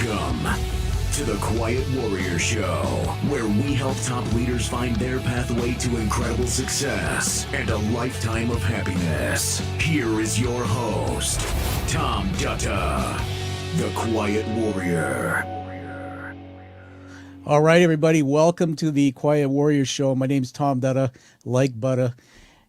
Welcome to the Quiet Warrior Show, where we help top leaders find their pathway to incredible success and a lifetime of happiness. Here is your host, Tom Dutta, the Quiet Warrior. All right, everybody, welcome to the Quiet Warrior Show. My name's Tom Dutta, like butter.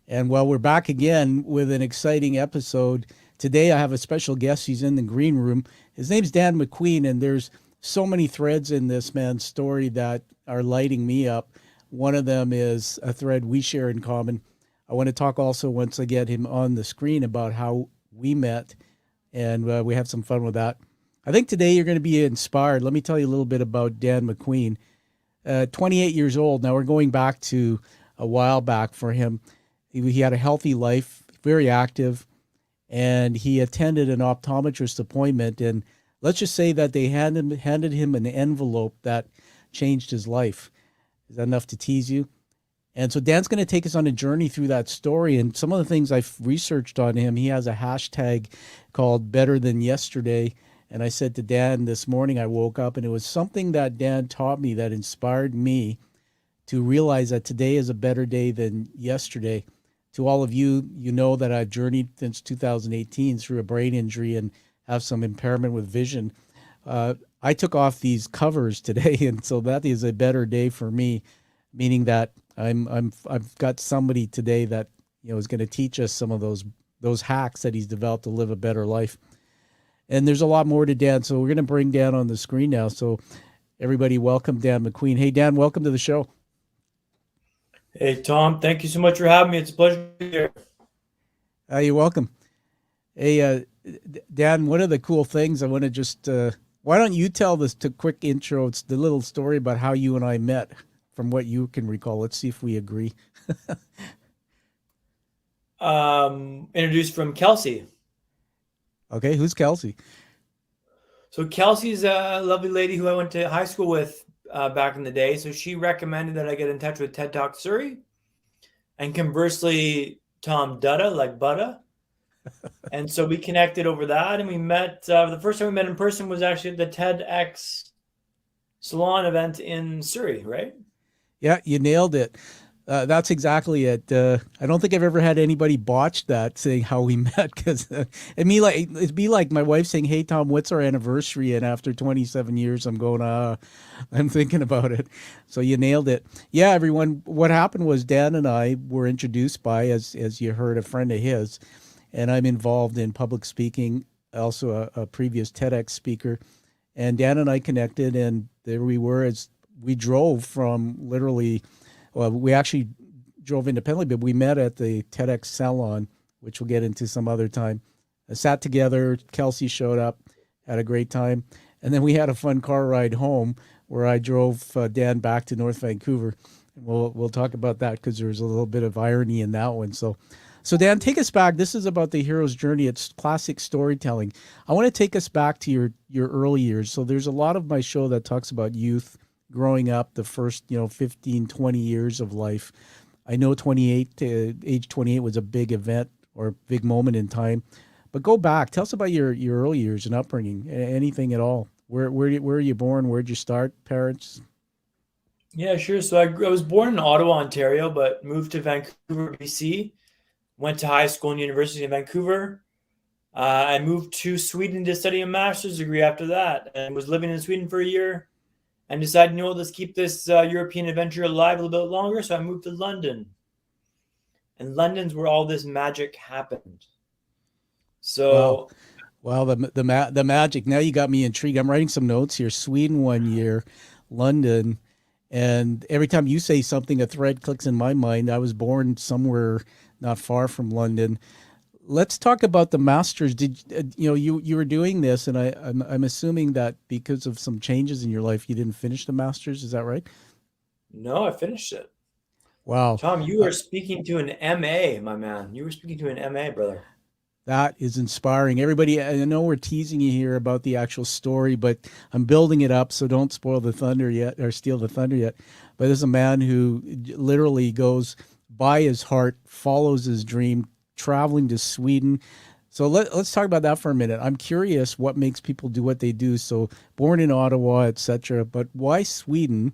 And well, we're back again with an exciting episode. Today I have a special guest. He's in the green room. His name's Dan MacQueen, and there's so many threads in this man's story that are lighting me up. One of them is a thread we share in common. I want to talk also, once I get him on the screen, about how we met, and we have some fun with that. I think today you're going to be inspired. Let me tell you a little bit about Dan MacQueen. 28 years old. Now, we're going back to a while back for him. He had a healthy life, very active, and he attended an optometrist appointment, and let's just say that they handed him an envelope that changed his life. Is that enough to tease you? And so Dan's going to take us on a journey through that story, and some of the things I've researched on him. He has a hashtag called Better Than Yesterday, and I said to Dan this morning, I woke up, and it was something that Dan taught me that inspired me to realize that today is a better day than yesterday. To all of you, you know that I've journeyed since 2018 through a brain injury and have some impairment with vision. I took off these covers today, and so that is a better day for me, meaning that I've got somebody today that is going to teach us some of those hacks that he's developed to live a better life. And there's a lot more to Dan, so we're going to bring Dan on the screen now. So everybody, welcome Dan MacQueen. Hey, Dan, welcome to the show. Hey, Tom, thank you so much for having me. It's a pleasure to be here. You're welcome. Hey, Dan, one of the cool things I want to just, why don't you tell this quick intro? It's the little story about how you and I met from what you can recall. Let's see if we agree. Introduced from Kelsey. Okay, who's Kelsey? So Kelsey's a lovely lady who I went to high school with back in the day. So she recommended that I get in touch with TED Talk Surrey, and conversely, Tom Dutta, like Butta. And so we connected over that, and we met. The first time we met in person was actually at the TEDx Salon event in Surrey, right? Yeah, you nailed it. That's exactly it. I don't think I've ever had anybody botch that, saying how we met, because it'd be like my wife saying, "Hey Tom, what's our anniversary?" And after 27 years, I'm going, I'm thinking about it. So you nailed it. Yeah, everyone. What happened was Dan and I were introduced by, as you heard, a friend of his, and I'm involved in public speaking, also a previous TEDx speaker, and Dan and I connected, and there we were as we drove from literally. Well, we actually drove independently, but we met at the TEDx Salon, which we'll get into some other time. I sat together. Kelsey showed up, had a great time. And then we had a fun car ride home where I drove Dan back to North Vancouver. And we'll talk about that because there's a little bit of irony in that one. So Dan, take us back. This is about the hero's journey. It's classic storytelling. I want to take us back to your early years. So there's a lot of my show that talks about youth, growing up, the first 15, 20 years of life. I know age 28 was a big event or a big moment in time, but go back. Tell us about your early years and upbringing, anything at all. Where were you born? Where'd you start? Parents? Yeah, sure. So I was born in Ottawa, Ontario, but moved to Vancouver, BC. Went to high school and university in Vancouver. I moved to Sweden to study a master's degree after that, and was living in Sweden for a year. And decided, let's keep this European adventure alive a little bit longer. So I moved to London. And London's where all this magic happened. So, wow, the magic. Now you got me intrigued. I'm writing some notes here. Sweden 1 year, London, and every time you say something, a thread clicks in my mind. I was born somewhere not far from London. Let's talk about the masters. Did you were doing this, and I'm assuming that because of some changes in your life, you didn't finish the masters. Is that right? No, I finished it. Wow, Tom, you are speaking to an MA, my man. You were speaking to an MA, brother. That is inspiring. Everybody, I know we're teasing you here about the actual story, but I'm building it up, so don't spoil the thunder yet or steal the thunder yet. But there's a man who literally goes by his heart, follows his dream, traveling to Sweden, So let's talk about that for a minute. I'm curious what makes people do what they do. So born in Ottawa, etc. But why Sweden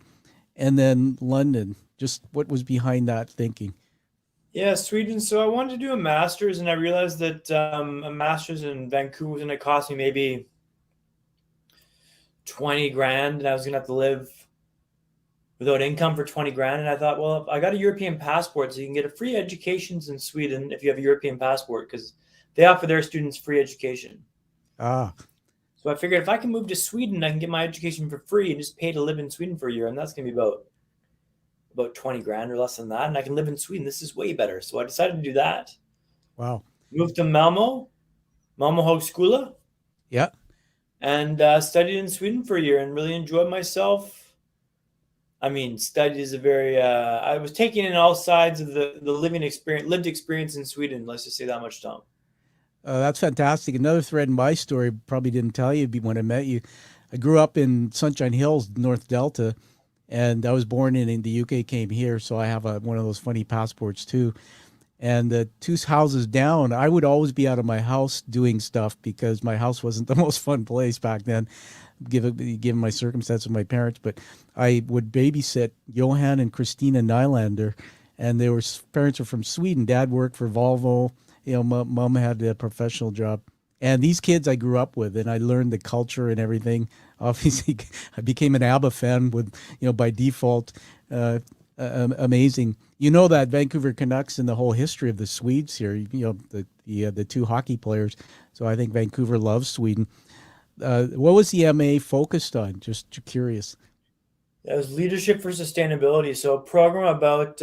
and then London? Just what was behind that thinking? Yeah, Sweden. So I wanted to do a master's, and I realized that a master's in Vancouver was going to cost me maybe 20 grand, and I was going to have to live without income for 20 grand. And I thought, well, I got a European passport, so you can get a free education in Sweden if you have a European passport, because they offer their students free education. Ah, So I figured if I can move to Sweden, I can get my education for free and just pay to live in Sweden for a year, and that's going to be about 20 grand or less than that, and I can live in Sweden. This is way better. So I decided to do that. wow. Moved to Malmo Högskola, Yeah. and studied in Sweden for a year and really enjoyed myself. I mean, studied is a very, I was taking in all sides of the lived experience in Sweden. Let's just say that much, Tom. That's fantastic. Another thread in my story, probably didn't tell you when I met you. I grew up in Sunshine Hills, North Delta, and I was born in the UK, came here, so I have one of those funny passports too. And the two houses down, I would always be out of my house doing stuff because my house wasn't the most fun place back then, given my circumstances with my parents. But I would babysit Johan and Christina Nylander, and parents were from Sweden. Dad worked for Volvo. Mom had a professional job. And these kids I grew up with, and I learned the culture and everything. Obviously, I became an ABBA fan by default. Amazing. You know that Vancouver Canucks and the whole history of the Swedes here. The two hockey players. So I think Vancouver loves Sweden. What was the MA focused on? Just curious. It was leadership for sustainability. So a program about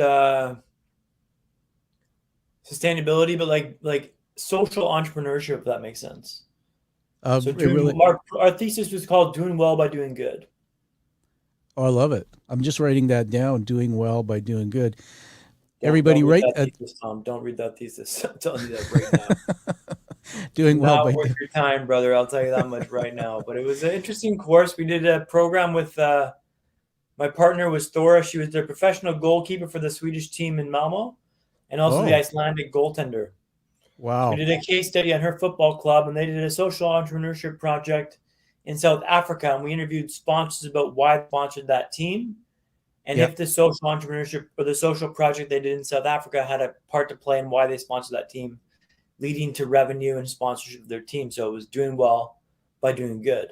sustainability, but like social entrepreneurship, if that makes sense. So our thesis was called "Doing Well by Doing Good." Oh, I love it. I'm just writing that down. Doing well by doing good. Everybody, don't read that thesis, Tom. Don't read that thesis. I'm telling you that right now. Doing well not by worth your time, brother. I'll tell you that much right now. But it was an interesting course. We did a program with my partner was Thora. She was the professional goalkeeper for the Swedish team in Malmo, and also the Icelandic goaltender. Wow. So we did a case study on her football club, and they did a social entrepreneurship project in South Africa, and we interviewed sponsors about why they sponsored that team, and if the social entrepreneurship or the social project they did in South Africa had a part to play in why they sponsored that team, leading to revenue and sponsorship of their team. So it was doing well by doing good.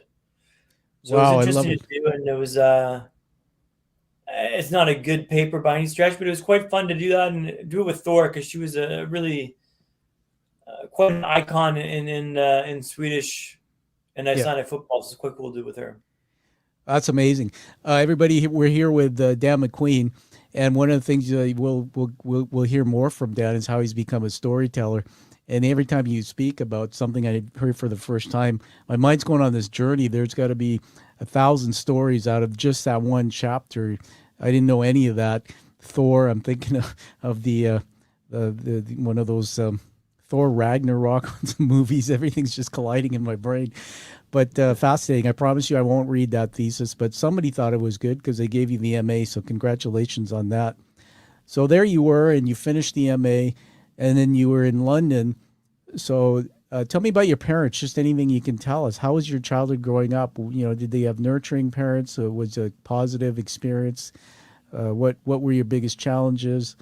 So it was interesting to do, and it was it's not a good paper by any stretch, but it was quite fun to do that and do it with Thor, because she was a really quite an icon in Swedish and Icelandic football. So it's quite cool to do with her. That's amazing. Everybody, we're here with Dan MacQueen, and one of the things we'll hear more from Dan is how he's become a storyteller. And every time you speak about something I heard for the first time, my mind's going on this journey. There's got to be 1,000 stories out of just that one chapter. I didn't know any of that. Thor. I'm thinking of the one of those Thor Ragnarok movies. Everything's just colliding in my brain. But fascinating. I promise you I won't read that thesis, but somebody thought it was good because they gave you the MA, so congratulations on that. So there you were, and you finished the MA, and then you were in London. So tell me about your parents, just anything you can tell us. How was your childhood growing up? Did they have nurturing parents? Was it a positive experience? What were your biggest challenges?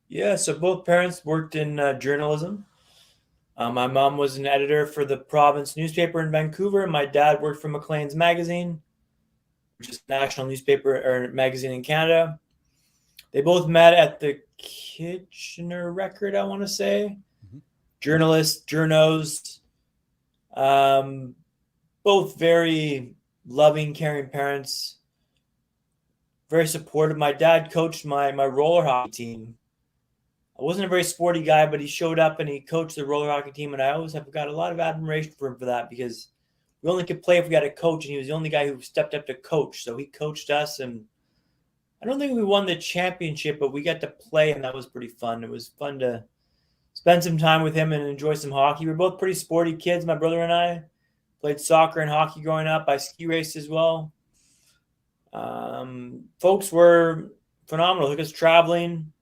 Yeah, so both parents worked in journalism. My mom was an editor for the province newspaper in Vancouver. My dad worked for Maclean's magazine, which is a national newspaper or magazine in Canada. They both met at the Kitchener Record, I want to say. Mm-hmm. Journalists, journos, both very loving, caring parents, very supportive. My dad coached my roller hockey team. I wasn't a very sporty guy, but he showed up and he coached the roller hockey team, and I always have got a lot of admiration for him for that, because we only could play if we got a coach, and he was the only guy who stepped up to coach. So he coached us, and I don't think we won the championship, but we got to play, and that was pretty fun. It was fun to spend some time with him and enjoy some hockey. We're both pretty sporty kids. My brother and I played soccer and hockey growing up. I ski raced as well. Folks were phenomenal. Took us traveling.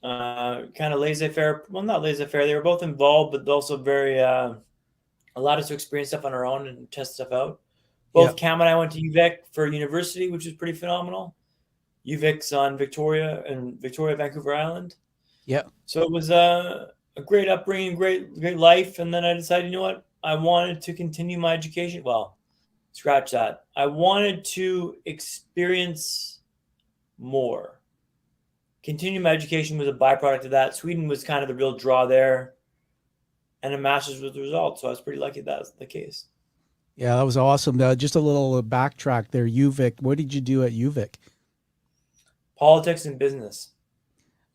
kind of laissez-faire. Well, not laissez-faire. They were both involved, but also very allowed us to experience stuff on our own and test stuff out. Yeah. Both Cam and I went to UVic for university, which was pretty phenomenal. UVic's on Victoria, Vancouver Island. Yeah. So it was a great upbringing, great life. And then I decided, you know what? I wanted to continue my education. Well, scratch that. I wanted to experience more. Continue my education was a byproduct of that. Sweden was kind of the real draw there. And a master's was the result. So I was pretty lucky that was the case. Yeah, that was awesome. Just a little backtrack there. UVic. What did you do at UVic? Politics and business.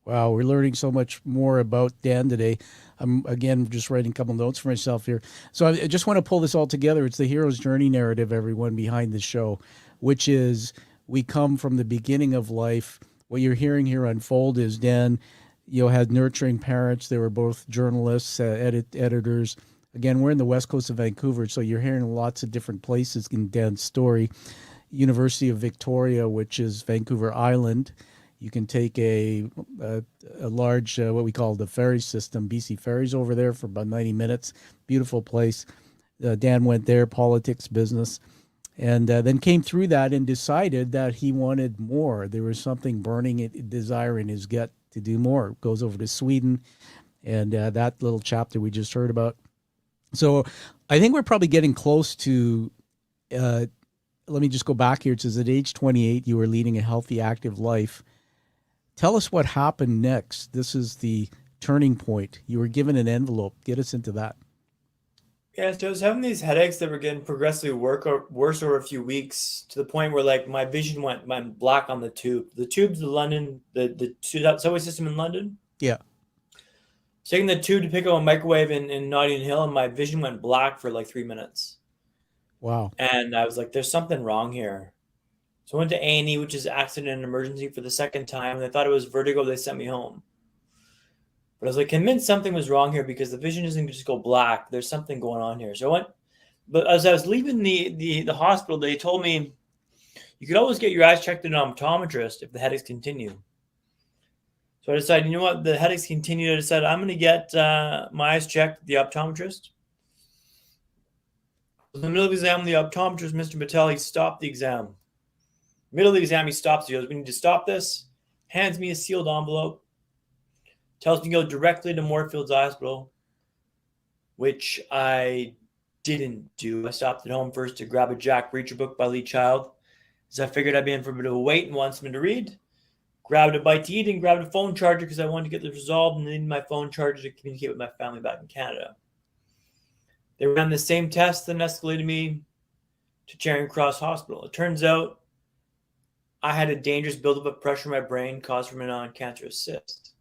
Wow, we're learning so much more about Dan today. I'm again just writing a couple notes for myself here. So I just want to pull this all together. It's the hero's journey narrative, everyone, behind the show, which is we come from the beginning of life. What you're hearing here unfold is Dan, had nurturing parents. They were both journalists, editors. Again, we're in the west coast of Vancouver, so you're hearing lots of different places in Dan's story. University of Victoria, which is Vancouver Island. You can take a large, what we call the ferry system, BC Ferries over there for about 90 minutes. Beautiful place. Dan went there, politics, business, and then came through that and decided that he wanted more. There was something burning desire in his gut to do more. Goes over to Sweden, and that little chapter we just heard about. So I think we're probably getting close to, let me just go back here. It says at age 28, you were leading a healthy, active life. Tell us what happened next. This is the turning point. You were given an envelope. Get us into that. Yeah, so I was having these headaches that were getting progressively worse over a few weeks to the point where like my vision went black on the tube. The tube's the London, the subway system in London. Yeah. Taking the tube to pick up a microwave in Notting Hill, and my vision went black for like 3 minutes. Wow. And I was like, there's something wrong here. So I went to A&E, which is accident and emergency, for the second time. And they thought it was vertigo. They sent me home. But I was like convinced something was wrong here because the vision doesn't just go black. There's something going on here. So I went, but as I was leaving the hospital, they told me you could always get your eyes checked at an optometrist if the headaches continue. So I decided, you know what, the headaches continue. I decided I'm going to get my eyes checked at the optometrist. In the middle of the exam, the optometrist, Mr. Patel, he stopped the exam. Middle of the exam, he stops. He goes, we need to stop this. Hands me a sealed envelope. Tells me to go directly to Moorfields Hospital, which I didn't do. I stopped at home first to grab a Jack Reacher book by Lee Child, because I figured I'd be in for a bit of a wait and want something to read. Grabbed a bite to eat and grabbed a phone charger because I wanted to get this resolved and needed my phone charger to communicate with my family back in Canada. They ran the same test and escalated me to Charing Cross Hospital. It turns out I had a dangerous buildup of pressure in my brain caused from a non-cancerous cyst.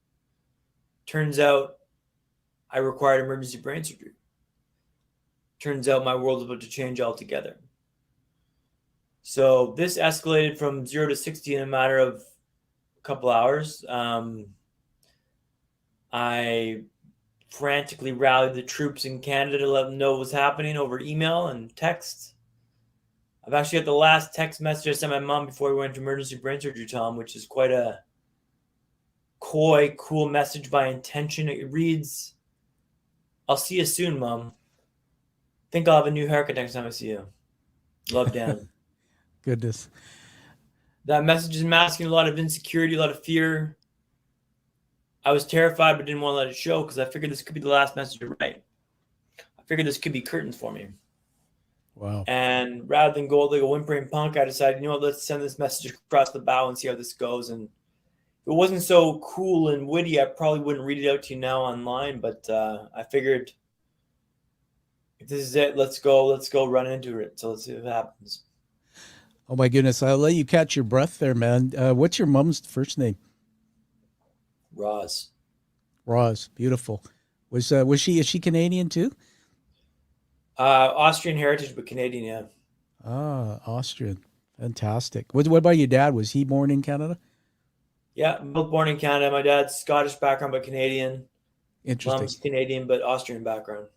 Turns out I required emergency brain surgery. Turns out my world was about to change altogether. So this escalated from 0 to 60 in a matter of a couple hours. I frantically rallied the troops in Canada to let them know what was happening over email and text. I've actually got the last text message I sent my mom before we went to emergency brain surgery, Tom, which is quite a coy, cool message by intention. It reads, I'll see you soon, Mom. Think I'll have a new haircut next time I see you. Love, Dan. Goodness. That message is masking a lot of insecurity, a lot of fear. I was terrified but didn't want to let it show because I figured this could be the last message to write. I figured this could be curtains for me. Wow. And rather than go like a whimpering punk, I decided, you know what, let's send this message across the bow and see how this goes. And if it wasn't so cool and witty, I probably wouldn't read it out to you now online. But I figured if this is it, let's go run into it. So let's see what happens. Oh my goodness. I'll let you catch your breath there, man. What's your mom's first name? Roz. Roz. Beautiful. Is she Canadian too? Austrian heritage, but Canadian, yeah. Ah, Austrian. Fantastic. What about your dad? Was he born in Canada? Yeah, both born in Canada. My dad's Scottish background, but Canadian. Interesting. Mom's Canadian, but Austrian background.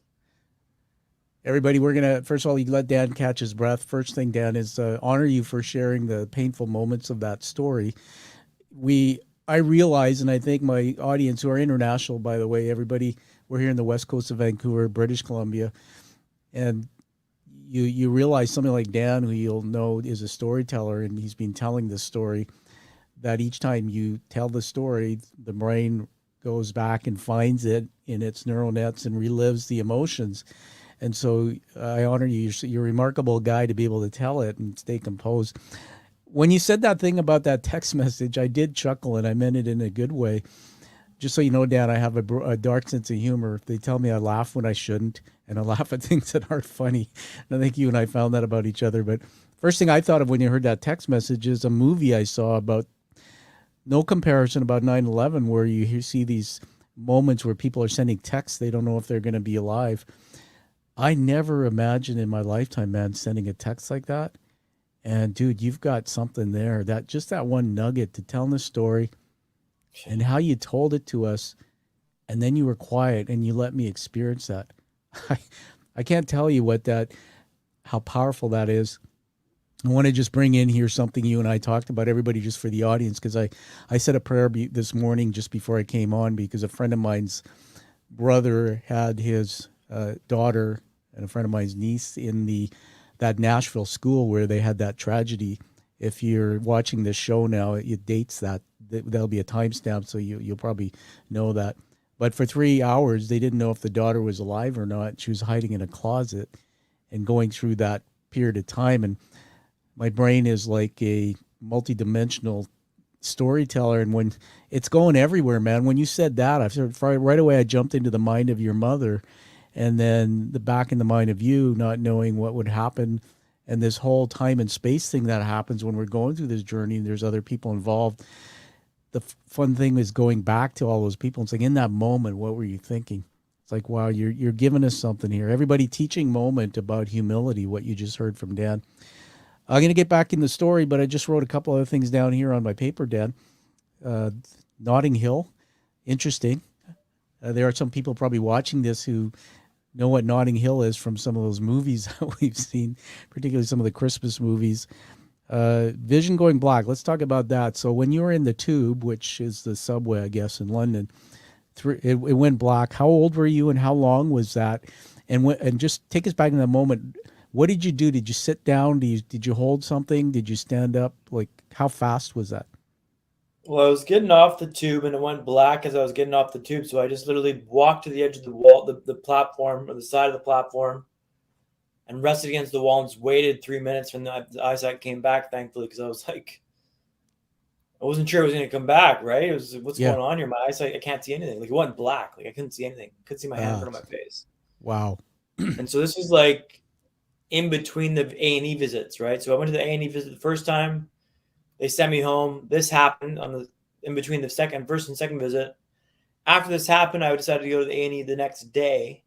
Everybody, we're going to, first of all, you let Dan catch his breath. First thing, Dan, is honor you for sharing the painful moments of that story. We I realize, and I think my audience, who are international, by the way, everybody, we're here in the west coast of Vancouver, British Columbia, and you realize something like Dan, who you'll know is a storyteller, and he's been telling this story, that each time you tell the story, the brain goes back and finds it in its neural nets and relives the emotions. And so I honor you. You're a remarkable guy to be able to tell it and stay composed. When you said that thing about that text message, I did chuckle, and I meant it in a good way. Just so you know, Dan, I have a dark sense of humor. They tell me I laugh when I shouldn't, and I laugh at things that aren't funny. And I think you and I found that about each other. But first thing I thought of when you heard that text message is a movie I saw about, no comparison, about 9/11, where you see these moments where people are sending texts. They don't know if they're going to be alive. I never imagined in my lifetime, man, sending a text like that. And dude, you've got something there. That just that one nugget to telling the story and how you told it to us, and then you were quiet and you let me experience that. I can't tell you how powerful that is. I want to just bring in here something you and I talked about, everybody, just for the audience, because I said a prayer this morning just before I came on, because a friend of mine's brother had his daughter and a friend of mine's niece in that Nashville school where they had that tragedy. If you're watching this show now, it dates that. There'll be a timestamp, so you'll probably know that. But for 3 hours, they didn't know if the daughter was alive or not. She was hiding in a closet and going through that period of time. And my brain is like a multidimensional storyteller, and when it's going everywhere, man. When you said that, right away I jumped into the mind of your mother, and then back in the mind of you, not knowing what would happen, and this whole time and space thing that happens when we're going through this journey, and there's other people involved. The fun thing is going back to all those people and saying, in that moment, what were you thinking? It's like, wow, you're giving us something here. Everybody, teaching moment about humility, what you just heard from Dan. I'm going to get back in the story, but I just wrote a couple other things down here on my paper, Dan. Notting Hill, interesting. There are some people probably watching this who know what Notting Hill is from some of those movies that we've seen, particularly some of the Christmas movies. Vision going black. Let's talk about that. So when you were in the tube, which is the subway, I guess, in London, it went black. How old were you, and how long was that? And just take us back in that moment. What did you do? Did you sit down? Did you hold something? Did you stand up? Like, how fast was that? Well, I was getting off the tube, and it went black as I was getting off the tube. So I just literally walked to the edge of the wall, the platform, or the side of the platform, and rested against the wall and just waited 3 minutes. And the eyesight came back, thankfully, because I was like, I wasn't sure it was going to come back, right? It was, what's going on here? My eyesight, I can't see anything. Like, it went black. Like, I couldn't see anything. Couldn't see my hand in front of my face. Wow. And so this was like in between the A&E visits, right? So I went to the A&E visit the first time. They sent me home. This happened in between the first and second visit. After this happened, I decided to go to the A&E the next day.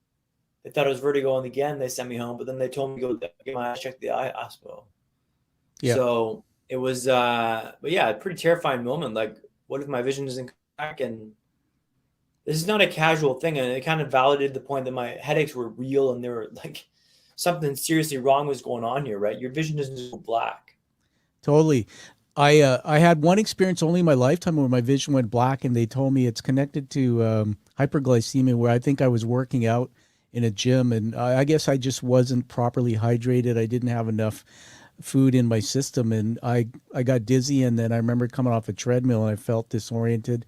They thought it was vertigo, and again, they sent me home. But then they told me to go get my eyes checked at the eye hospital. Yeah. So it was, but yeah, a pretty terrifying moment. Like, what if my vision doesn't come back? And this is not a casual thing. And it kind of validated the point that my headaches were real, and they were like, something seriously wrong was going on here, right? Your vision doesn't just go black. Totally. I had one experience only in my lifetime where my vision went black, and they told me it's connected to hyperglycemia, where I think I was working out in a gym, and I guess I just wasn't properly hydrated. I didn't have enough food in my system, and I got dizzy, and then I remember coming off a treadmill, and I felt disoriented.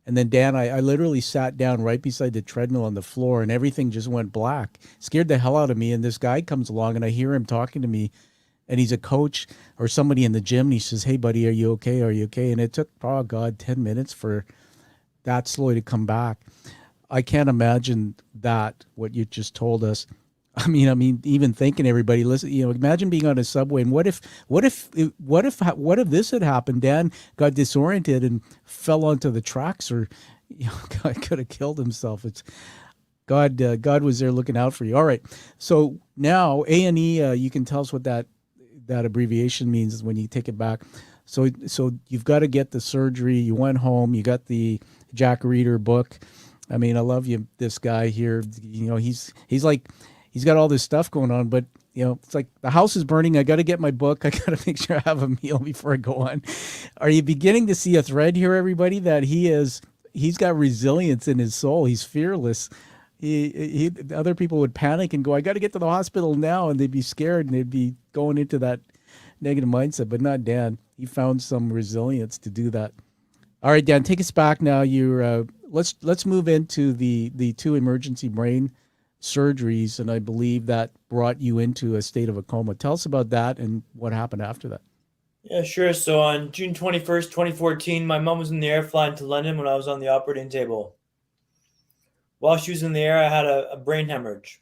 And then, Dan, I literally sat down right beside the treadmill on the floor, and everything just went black. Scared the hell out of me, and this guy comes along, and I hear him talking to me, and he's a coach or somebody in the gym, and he says, "Hey, buddy, are you okay? Are you okay?" And it took, 10 minutes for that slowly to come back. I can't imagine that, what you just told us. I mean, even thinking, everybody, listen, imagine being on a subway, and what if this had happened? Dan got disoriented and fell onto the tracks, or could have killed himself. It's God was there looking out for you. All right, so now A&E, you can tell us what that abbreviation means when you take it back. So you've got to get the surgery. You went home. You got the Jack Reeder book. I love you, this guy here. He's like, he's got all this stuff going on, but it's like the house is burning. I got to get my book. I got to make sure I have a meal before I go on. Are you beginning to see a thread here, everybody, that he's got resilience in his soul. He's fearless. Other people would panic and go, I got to get to the hospital now. And they'd be scared and they'd be going into that negative mindset, but not Dan. He found some resilience to do that. All right, Dan, take us back now. Let's move into the two emergency brain surgeries, and I believe that brought you into a state of a coma. Tell us about that and what happened after that. Yeah, sure. So on June 21st, 2014, my mom was in the air flying to London when I was on the operating table. While she was in the air, I had a brain hemorrhage.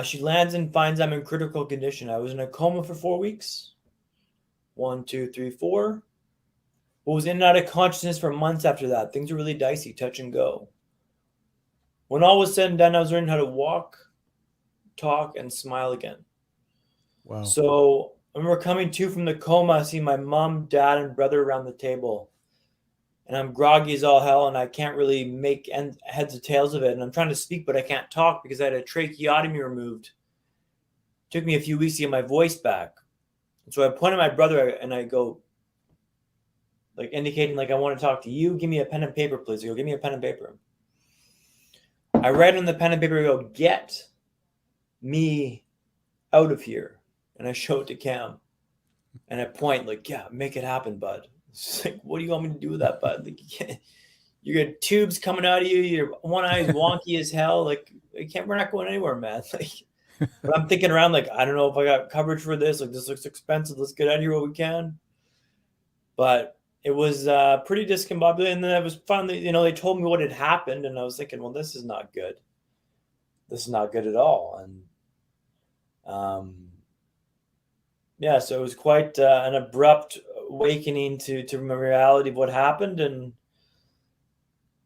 She lands and finds I'm in critical condition. I was in a coma for 4 weeks. 1, 2, 3, 4. But was in and out of consciousness for months after that. Things were really dicey, touch and go. When all was said and done, I was learning how to walk, talk, and smile again. Wow. So when we're coming to from the coma, I see my mom, dad, and brother around the table. And I'm groggy as all hell, and I can't really make heads or tails of it. And I'm trying to speak, but I can't talk because I had a tracheotomy removed. It took me a few weeks to get my voice back. And so I point at my brother and I go, like indicating like I want to talk to you. Give me a pen and paper, please. I go, give me a pen and paper. I write on the pen and paper, I go, get me out of here. And I show it to Cam. And I point like, yeah, make it happen, bud. It's like, what do you want me to do with that, bud? Like, you got tubes coming out of you. Your one eye is wonky as hell. Like, we're not going anywhere, man. Like, but I'm thinking around, like, I don't know if I got coverage for this. Like, this looks expensive. Let's get out of here while we can. But it was pretty discombobulated. And then I was finally, they told me what had happened. And I was thinking, well, this is not good. This is not good at all. And yeah, so it was quite an abrupt awakening to my reality of what happened. And,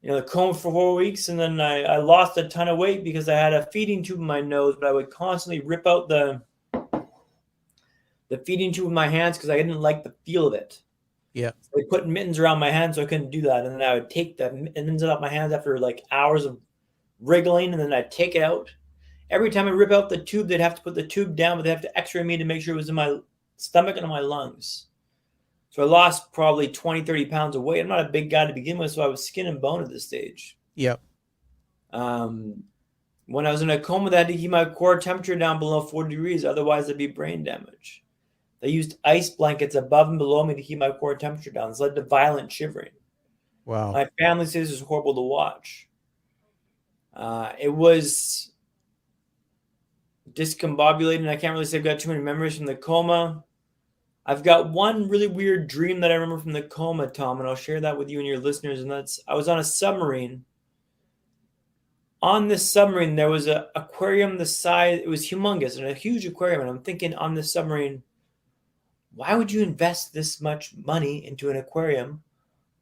the coma for 4 weeks. And then I lost a ton of weight because I had a feeding tube in my nose, but I would constantly rip out the feeding tube with my hands because I didn't like the feel of it. Yeah. So they put mittens around my hands, so I couldn't do that. And then I would take the mittens off my hands after like hours of wriggling, and then I'd take it out. Every time I rip out the tube, they'd have to put the tube down, but they have to x-ray me to make sure it was in my stomach and in my lungs. So I lost probably 20, 30 pounds of weight. I'm not a big guy to begin with, so I was skin and bone at this stage. Yep. When I was in a coma, they had to keep my core temperature down below 40 degrees. Otherwise, there'd be brain damage. They used ice blankets above and below me to keep my core temperature down. This led to violent shivering. Wow. My family says it was horrible to watch. It was discombobulating. I can't really say I've got too many memories from the coma. I've got one really weird dream that I remember from the coma, Tom, and I'll share that with you and your listeners. And that's, I was on a submarine. On this submarine, there was an aquarium the size, it was humongous, and a huge aquarium. And I'm thinking on this submarine, why would you invest this much money into an aquarium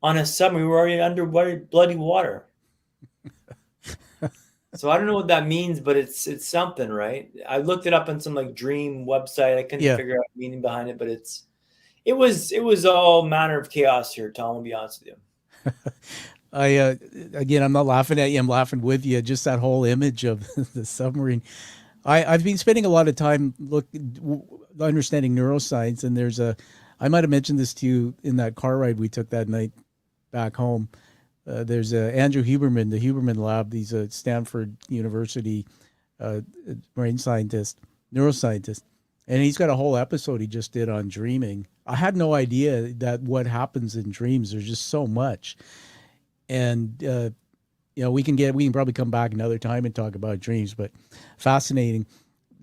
on a submarine? We're already under bloody water. So I don't know what that means, but it's something, right? I looked it up on some like dream website. I couldn't figure out the meaning behind it, but it was all manner of chaos here, Tom, I'll be honest with you. Again, I'm not laughing at you. I'm laughing with you. Just that whole image of the submarine. I've been spending a lot of time understanding neuroscience, and I might have mentioned this to you in that car ride we took that night back home. There's Andrew Huberman, the Huberman Lab. He's a Stanford University brain scientist, neuroscientist, and he's got a whole episode he just did on dreaming. I had no idea that what happens in dreams. There's just so much, and we can probably come back another time and talk about dreams, but fascinating.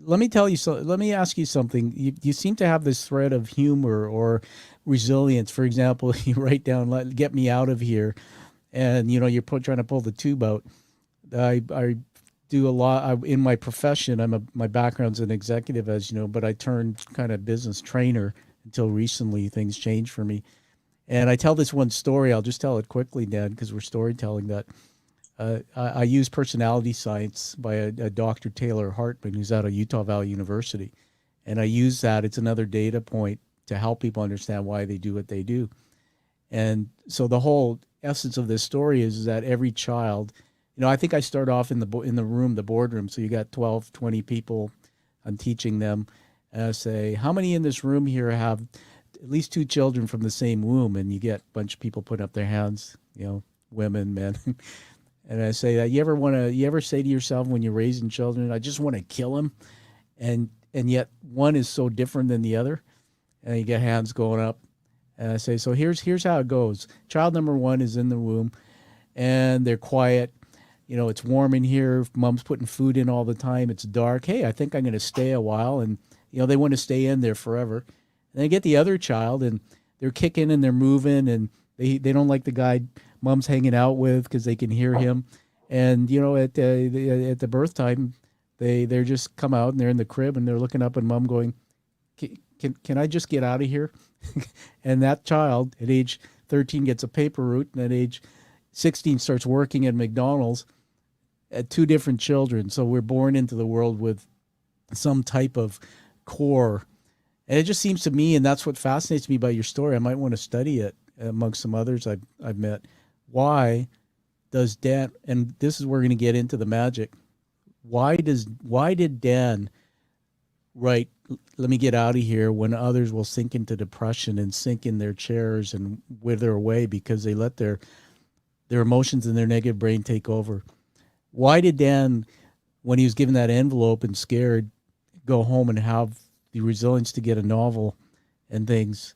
Let me ask you something. You seem to have this thread of humor or resilience. For example, you write down, "Get me out of here." And, you're trying to pull the tube out. I do a lot in my profession. My background's an executive, as you know, but I turned kind of business trainer until recently. Things changed for me. And I tell this one story. I'll just tell it quickly, Dan, because we're storytelling that. I use personality science by a Dr. Taylor Hartman, who's out of Utah Valley University. And I use that. It's another data point to help people understand why they do what they do. And so the whole essence of this story is that every child I think I start off in the room, the boardroom. So you got 12, 20 people. I'm teaching them. And I say, how many in this room here have at least two children from the same womb? And you get a bunch of people putting up their hands, women, men. And I say that you ever say to yourself when you're raising children, I just want to kill them, and yet one is so different than the other, and you get hands going up, and I say, so here's how it goes. Child number one is in the womb, and they're quiet. It's warm in here. Mom's putting food in all the time. It's dark. Hey, I think I'm going to stay a while, and they want to stay in there forever. And I get the other child, and they're kicking and they're moving, and they don't like the guy Mom's hanging out with because they can hear him. And at the birth time, they're just come out and they're in the crib and they're looking up and Mom going, can I just get out of here? And that child at age 13 gets a paper route, and at age 16 starts working at McDonald's. At two different children. So we're born into the world with some type of core. And it just seems to me, and that's what fascinates me about your story, I might want to study it amongst some others I've met. Why does Dan, and this is where we're going to get into the magic, why did Dan write, let me get out of here, when others will sink into depression and sink in their chairs and wither away because they let their emotions and their negative brain take over? Why did Dan, when he was given that envelope and scared, go home and have the resilience to get a novel and things?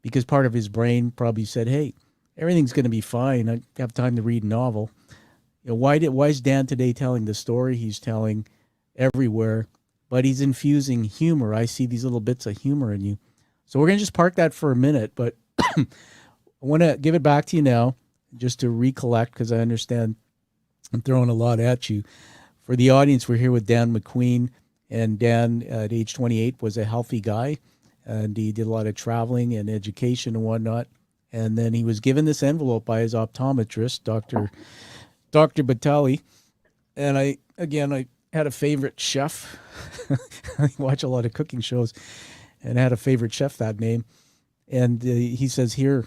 Because part of his brain probably said, hey, everything's going to be fine. I have time to read a novel. Why is Dan today telling the story he's telling everywhere, but he's infusing humor? I see these little bits of humor in you. So we're going to just park that for a minute, but I want to give it back to you now just to recollect, because I understand I'm throwing a lot at you. For the audience, we're here with Dan MacQueen, and Dan at age 28 was a healthy guy, and he did a lot of traveling and education and whatnot. And then he was given this envelope by his optometrist, Dr. Batali. And I had a favorite chef. I watch a lot of cooking shows, and I had a favorite chef that name. And he says, here,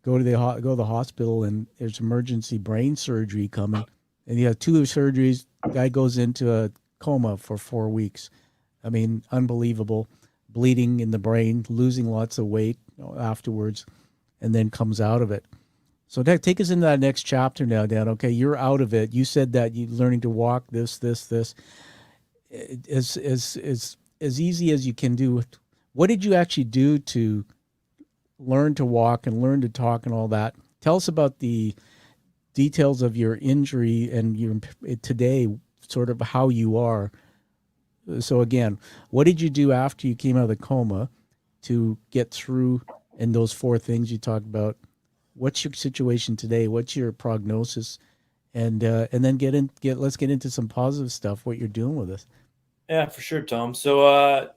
go to the hospital, and there's emergency brain surgery coming. And he has two surgeries. The guy goes into a coma for 4 weeks. I mean, unbelievable. Bleeding in the brain, losing lots of weight afterwards, and then comes out of it. So take us into that next chapter now, Dan. Okay, you're out of it. You said that you're learning to walk, this. As easy as you can do. What did you actually do to learn to walk and learn to talk and all that? Tell us about the details of your injury and your today, sort of how you are. So again, what did you do after you came out of the coma to get through, and those four things you talked about? What's your situation today? What's your prognosis? And then let's get into some positive stuff, what you're doing with it. Yeah, for sure, Tom. So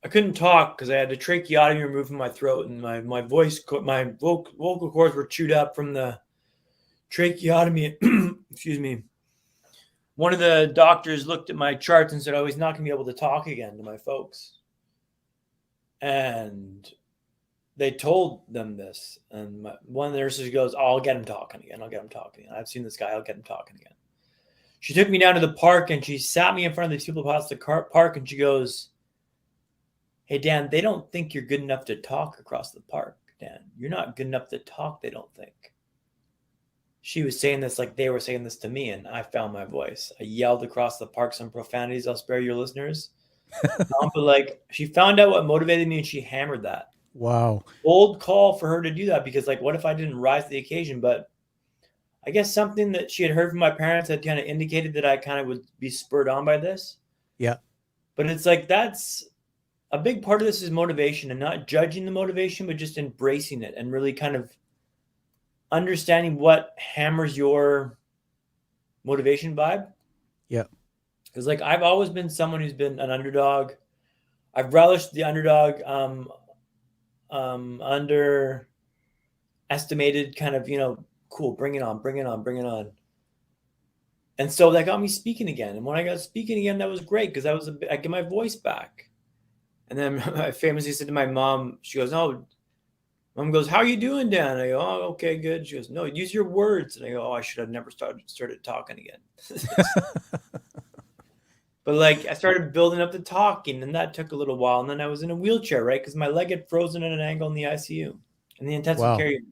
I couldn't talk because I had a tracheotomy removed from my throat, and my vocal cords were chewed up from the tracheotomy. Excuse me. One of the doctors looked at my charts and said, "Oh, he's not going to be able to talk again," to my folks. And they told them this. And one of the nurses goes, "Oh, I'll get him talking again. I'll get him talking again. I've seen this guy. I'll get him talking again." She took me down to the park, and she sat me in front of these people past the park, and she goes, "Hey, Dan, they don't think you're good enough to talk across the park, Dan. You're not good enough to talk, they don't think." She was saying this like they were saying this to me, and I found my voice. I yelled across the park some profanities. I'll spare your listeners. But she found out what motivated me, and she hammered that. Wow. Bold call for her to do that, because what if I didn't rise to the occasion? But I guess something that she had heard from my parents had kind of indicated that I kind of would be spurred on by this. Yeah. But it's that's a big part of this is motivation, and not judging the motivation, but just embracing it and really kind of understanding what hammers your motivation vibe. Yeah. Because I've always been someone who's been an underdog. I've relished the underdog, underestimated kind of, cool, bring it on. And so that got me speaking again. And when I got speaking again, that was great, because I get my voice back. And then I famously said to my mom, she goes, "Oh, Mom goes, "How are you doing, Dan?" I go, "Oh, okay, good." She goes, "No, use your words." And I go, "Oh, I should have never started talking again." But like I started building up the talking, and that took a little while. And then I was in a wheelchair, right? Because my leg had frozen at an angle in the ICU, in the intensive Wow. care unit.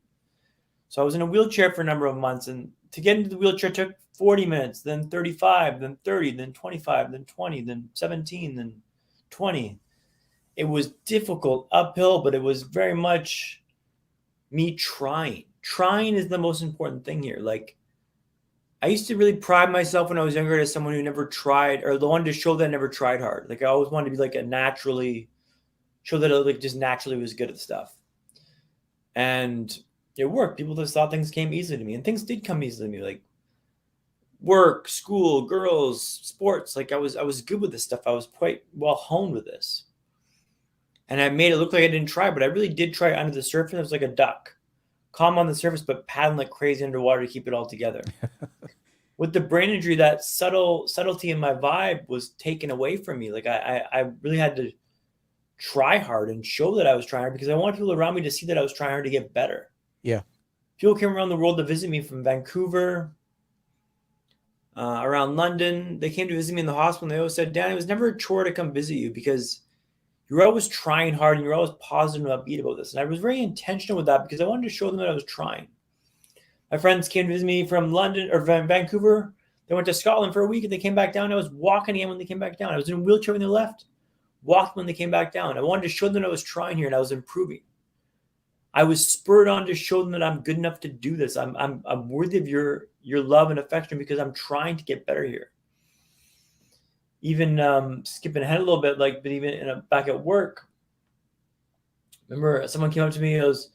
So I was in a wheelchair for a number of months, and to get into the wheelchair took 40 minutes, then 35, then 30, then 25, then 20, then 17, then 20. It was difficult uphill, but it was very much me trying. Trying is the most important thing here. Like I used to really pride myself when I was younger as someone who never tried or wanted to show that I never tried hard. Like I always wanted to be like a naturally show that I like just naturally was good at stuff. And it worked. People just thought things came easily to me, and things did come easily to me. Like work, school, girls, sports. Like I was good with this stuff. I was quite well honed with this. And I made it look like I didn't try, but I really did try under the surface. I was like a duck, calm on the surface, but paddling like crazy underwater to keep it all together. With the brain injury, that subtlety in my vibe was taken away from me. Like I really had to try hard and show that I was trying hard because I wanted people around me to see that I was trying hard to get better. Yeah. People came around the world to visit me from Vancouver, around London. They came to visit me in the hospital, and they always said, "Dan, it was never a chore to come visit you because you were always trying hard and you were always positive and upbeat about this." And I was very intentional with that because I wanted to show them that I was trying. My friends came to visit me from London or Vancouver. They went to Scotland for a week and they came back down. I was walking again when they came back down. I was in a wheelchair when they left, walked when they came back down. I wanted to show them that I was trying here and I was improving. I was spurred on to show them that I'm good enough to do this. I'm worthy of your love and affection because I'm trying to get better here. Even skipping ahead a little bit, but even back at work, remember someone came up to me and goes,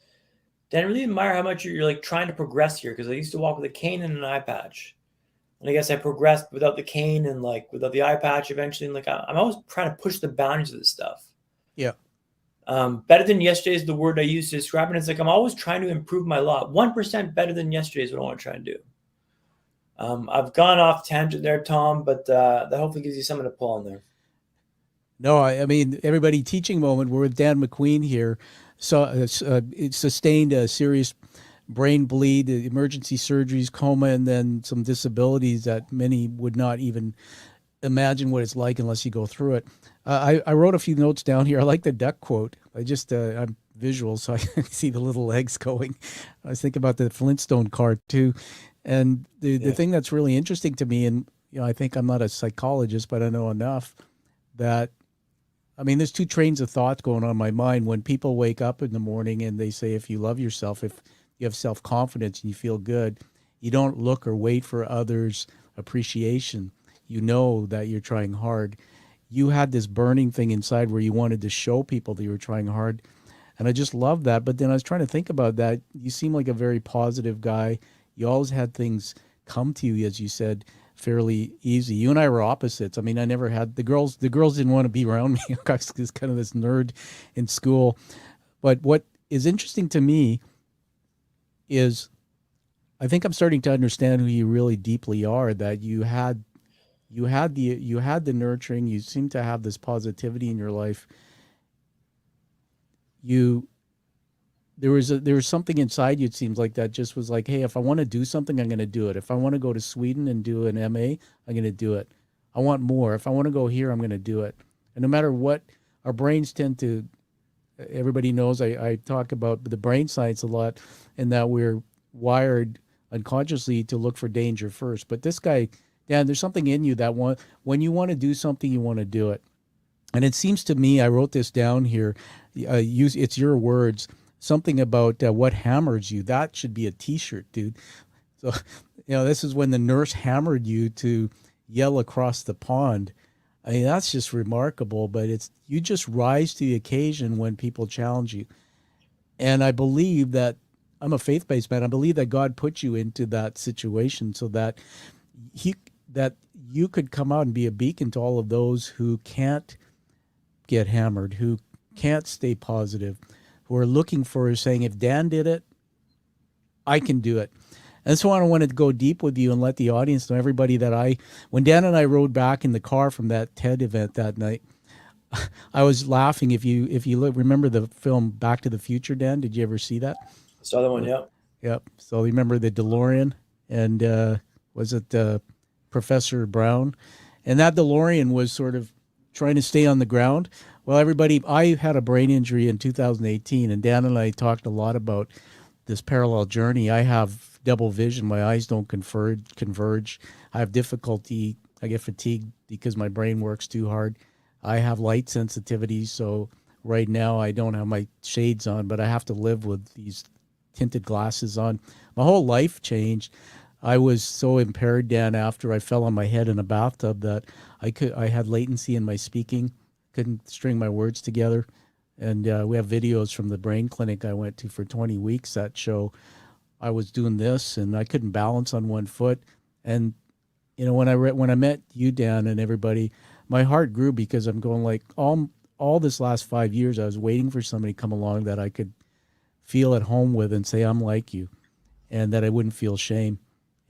"Dan, I really admire how much you're like trying to progress here because I used to walk with a cane and an eye patch. And I guess I progressed without the cane and like without the eye patch eventually. And like I'm always trying to push the boundaries of this stuff. Yeah. Better than yesterday is the word I use to describe it. It's like I'm always trying to improve my lot. 1% better than yesterday is what I want to try and do." I've gone off tangent there, Tom, but that hopefully gives you something to pull on there. No, I mean, everybody teaching moment. We're with Dan MacQueen here. So it sustained a serious brain bleed, emergency surgeries, coma, and then some disabilities that many would not even imagine what it's like unless you go through it. I wrote a few notes down here. I like the duck quote. I'm visual, so I can see the little legs going. I was thinking about the Flintstone car too. And the thing that's really interesting to me, and I think I'm not a psychologist, but I know enough that, I mean, there's two trains of thought going on in my mind. When people wake up in the morning and they say, if you love yourself, if you have self-confidence and you feel good, you don't look or wait for others' appreciation. You know that you're trying hard. You had this burning thing inside where you wanted to show people that you were trying hard. And I just love that. But then I was trying to think about that. You seem like a very positive guy. You always had things come to you, as you said, fairly easy. You and I were opposites. I mean, I never had the girls didn't want to be around me. I was kind of this nerd in school. But what is interesting to me is I think I'm starting to understand who you really deeply are, that you had the nurturing, you seem to have this positivity in your life. There was something inside you, it seems like, that just was like, hey, if I want to do something, I'm going to do it. If I want to go to Sweden and do an MA, I'm going to do it. I want more. If I want to go here, I'm going to do it. And no matter what, our brains tend to, everybody knows I talk about the brain science a lot, and that we're wired unconsciously to look for danger first. But this guy, Dan, there's something in you that when you want to do something, you want to do it. And it seems to me, I wrote this down here, it's your words, something about what hammers you. That should be a T-shirt, dude. So, this is when the nurse hammered you to yell across the pond. I mean, that's just remarkable, but you just rise to the occasion when people challenge you. And I believe that, I'm a faith-based man, I believe that God put you into that situation so that you could come out and be a beacon to all of those who can't get hammered, who can't stay positive, who are looking for, saying, if Dan did it, I can do it. And that's why I wanted to go deep with you and let the audience know, everybody, that when Dan and I rode back in the car from that TED event that night, I was laughing. If you remember the film Back to the Future, Dan, did you ever see that? This other one, yeah. Yep. So remember the DeLorean and was it Professor Brown? And that DeLorean was sort of trying to stay on the ground. Well, everybody, I had a brain injury in 2018, and Dan and I talked a lot about this parallel journey. I have double vision. My eyes don't converge. I have difficulty. I get fatigued because my brain works too hard. I have light sensitivity, so right now I don't have my shades on, but I have to live with these tinted glasses on. My whole life changed. I was so impaired, Dan, after I fell on my head in a bathtub that I had latency in my speaking, couldn't string my words together. And we have videos from the brain clinic I went to for 20 weeks that show I was doing this and I couldn't balance on one foot. And when I met you, Dan, and everybody, my heart grew because I'm going like all this last 5 years I was waiting for somebody to come along that I could feel at home with and say I'm like you, and that I wouldn't feel shame.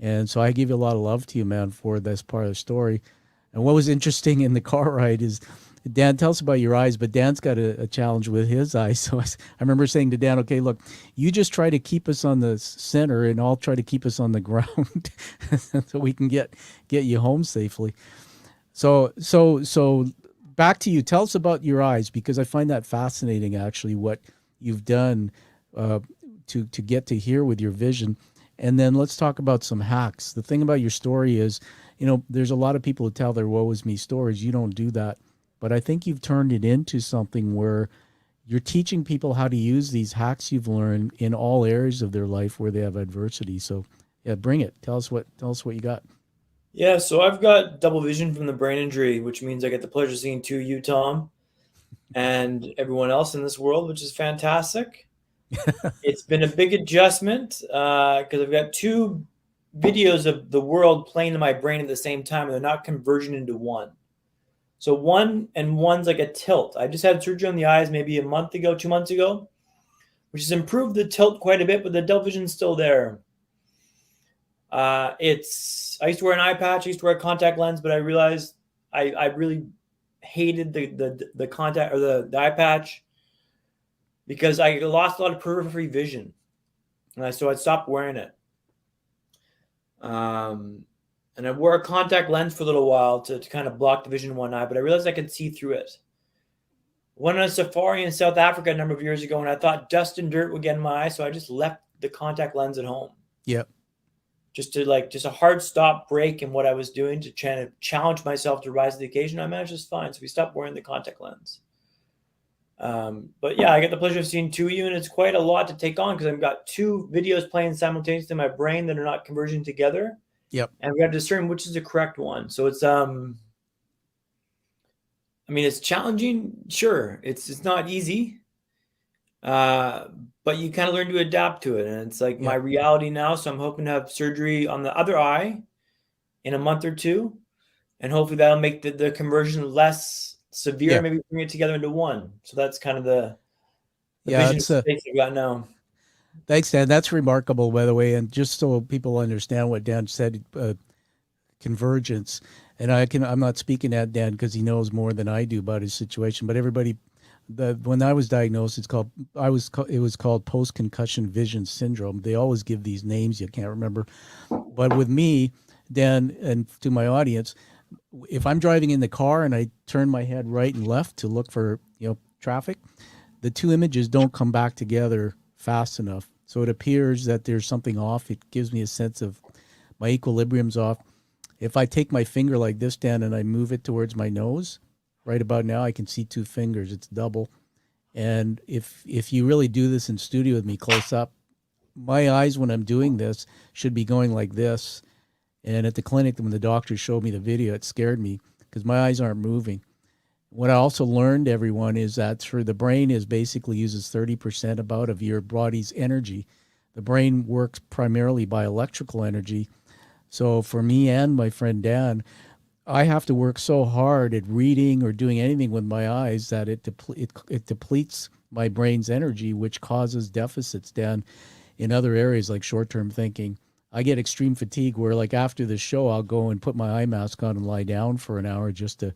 And so I give you a lot of love to you, man, for this part of the story. And what was interesting in the car ride is, Dan, tell us about your eyes, but Dan's got a challenge with his eyes. So I remember saying to Dan, okay, look, you just try to keep us on the center and I'll try to keep us on the ground so we can get you home safely. So back to you. Tell us about your eyes, because I find that fascinating, actually, what you've done to get to here with your vision. And then let's talk about some hacks. The thing about your story is, there's a lot of people who tell their woe is me stories. You don't do that. But I think you've turned it into something where you're teaching people how to use these hacks you've learned in all areas of their life where they have adversity. So yeah, bring it. Tell us what you got. Yeah, so I've got double vision from the brain injury, which means I get the pleasure of seeing you, Tom, and everyone else in this world, which is fantastic. It's been a big adjustment because I've got two videos of the world playing in my brain at the same time, and they're not converging into one. So one's like a tilt. I just had surgery on the eyes maybe a month ago, 2 months ago, which has improved the tilt quite a bit, but the double vision's still there. I used to wear an eye patch, I used to wear a contact lens, but I realized I really hated the contact or the eye patch because I lost a lot of periphery vision. So I stopped wearing it. And I wore a contact lens for a little while to kind of block the vision in one eye, but I realized I could see through it. Went on a safari in South Africa a number of years ago, and I thought dust and dirt would get in my eye, so I just left the contact lens at home. Yep. Just a hard stop break in what I was doing to try to challenge myself to rise to the occasion. I managed just fine, so we stopped wearing the contact lens. But yeah, I get the pleasure of seeing two of you, and it's quite a lot to take on because I've got two videos playing simultaneously in my brain that are not converging together. Yep. And we have to discern which is the correct one. So it's it's challenging. Sure. It's not easy. But you kind of learn to adapt to it. And it's like my reality now. So I'm hoping to have surgery on the other eye in a month or two. And hopefully that'll make the conversion less severe, and maybe bring it together into one. So that's kind of the vision space I've got now. Thanks, Dan. That's remarkable, by the way. And just so people understand what Dan said, convergence. And I'm not speaking at Dan because he knows more than I do about his situation. But everybody, when I was diagnosed, it was called post-concussion vision syndrome. They always give these names you can't remember. But with me, Dan, and to my audience, if I'm driving in the car and I turn my head right and left to look for traffic, the two images don't come back together fast enough. So it appears that there's something off. It gives me a sense of my equilibrium's off. If I take my finger like this, Dan, and I move it towards my nose, right about now, I can see two fingers. It's double. And if you really do this in studio with me close up, my eyes when I'm doing this should be going like this. And at the clinic, when the doctor showed me the video, it scared me because my eyes aren't moving. What I also learned, everyone, is that the brain basically uses 30% about of your body's energy. The brain works primarily by electrical energy. So for me and my friend Dan, I have to work so hard at reading or doing anything with my eyes that it depletes my brain's energy, which causes deficits, Dan, in other areas like short-term thinking. I get extreme fatigue where, like, after the show, I'll go and put my eye mask on and lie down for an hour just to